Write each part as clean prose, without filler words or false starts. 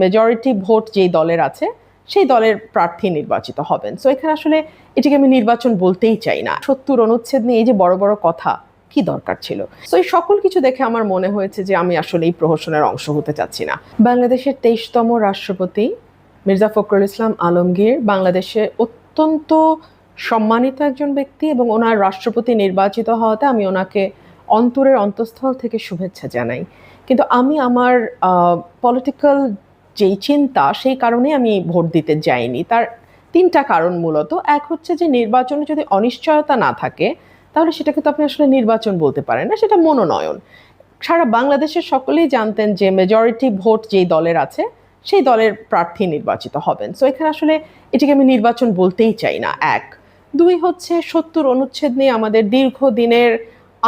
Majority vote যেই দলের আছে সেই দলের প্রার্থী নির্বাচিত হবেন। সো এখানে আসলে এটাকে আমি নির্বাচন বলতেই চাই না। ৭০ অনুচ্ছেদ নিয়ে এই যে বড় বড় কথা কি দরকার ছিল? সো এই সকল কিছু দেখে আমার মনে হয়েছে যে আমি আসলে এই প্রহসনের অংশ হতে চাচ্ছি না। বাংলাদেশের ২৩তম রাষ্ট্রপতি মির্জা ফখরুল ইসলাম আলমগীর বাংলাদেশে অত্যন্ত সম্মানিত একজন ব্যক্তি এবং ওনার রাষ্ট্রপতি নির্বাচিত হওয়াতে আমি ওনাকে অন্তরের অন্তঃস্থল থেকে শুভেচ্ছা জানাই। কিন্তু আমি আমার পলিটিক্যাল যেই চিন্তা সেই কারণে আমি ভোট দিতে যাইনি। তার ৩টা কারণ মূলত। এক হচ্ছে যে নির্বাচনে যদি অনিশ্চয়তা না থাকে তাহলে সেটাকে তো আপনি আসলে নির্বাচন বলতে পারেন না, সেটা মনোনয়ন। সারা বাংলাদেশের সকলেই জানতেন যে মেজরিটি ভোট যেই দলের আছে সেই দলের প্রার্থী নির্বাচিত হবেন। সো এখানে আসলে এটাকে আমি নির্বাচন বলতেই চাই না। এক, দুই হচ্ছে ৭০ অনুচ্ছেদ নিয়ে আমাদের দীর্ঘদিনের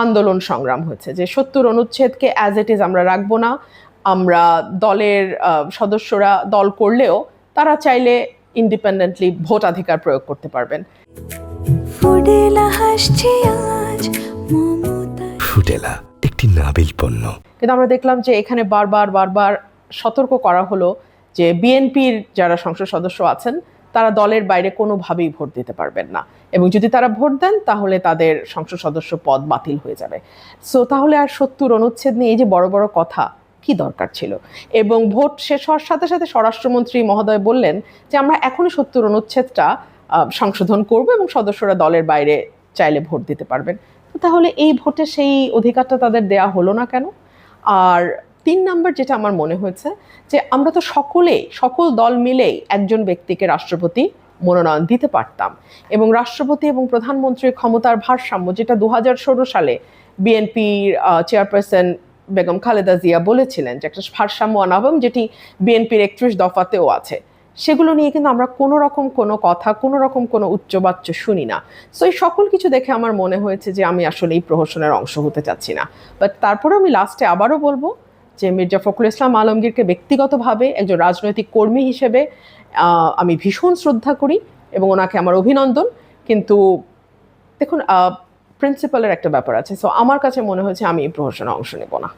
আন্দোলন সংগ্রাম হয়েছে যে ৭০ অনুচ্ছেদকে অ্যাজ ইট ইজ আমরা রাখবো না। আমরা দলের সদস্যরা দল করলেও তারা চাইলে ইন্ডিপেন্ডেন্টলি ভোটাধিকার প্রয়োগ করতে পারবেন। ফুডেলা একটি নাবিল পণ্য। কিন্তু আমরা দেখলাম যে এখানে বারবার সতর্ক করা হলো যে বিএনপির যারা সংসদ সদস্য আছেন তারা দলের বাইরে কোনোভাবেই ভোট দিতে পারবেন না, এবং যদি তারা ভোট দেন তাহলে তাদের সংসদ সদস্য পদ বাতিল হয়ে যাবে। সো তাহলে আর ৭০ অনুচ্ছেদ নিয়ে এই যে বড় বড় কথা কি দরকার ছিল? এবং ভোট শেষ হওয়ার সাথে সাথে স্বরাষ্ট্রমন্ত্রী মহোদয় বললেন যে আমরা এখনই ৭০ অনুচ্ছেদটা সংশোধন করব এবং সদস্যরা দলের বাইরে চাইলে ভোট দিতে পারবেন। তাহলে এই ভোটে সেই অধিকারটা তাদের দেয়া হলো না কেন? আর ৩ নাম্বার যেটা আমার মনে হয়েছে যে আমরা তো সকল দল মিলেই একজন ব্যক্তিকে রাষ্ট্রপতি মনোনয়ন দিতে পারতাম, এবং রাষ্ট্রপতি এবং প্রধানমন্ত্রীর ক্ষমতার ভারসাম্য যেটা ২০১৬ সালে বিএনপির চেয়ারপারসন বেগম খালেদা জিয়া বলেছিলেন যে একটা ভারসাম্য আনা হবে, যেটি বিএনপির ৩১ দফাতেও আছে, সেগুলো নিয়ে কিন্তু আমরা কোনো রকম কোনো কথা, কোনো রকম কোনো উচ্চবাচ্য শুনি না। সো এই সকল কিছু দেখে আমার মনে হয়েছে যে আমি আসলে এই প্রহসনের অংশ হতে চাচ্ছি না। বাট তারপরে আমি লাস্টে আবারও বলবো যে মির্জা ফখরুল ইসলাম আলমগীরকে ব্যক্তিগতভাবে একজন রাজনৈতিক কর্মী হিসেবে আমি ভীষণ শ্রদ্ধা করি এবং ওনাকে আমার অভিনন্দন। কিন্তু দেখুন, প্রিন্সিপালের একটা ব্যাপার আছে। সো আমার কাছে মনে হয়েছে আমি এই প্রহসনে অংশ নেব না।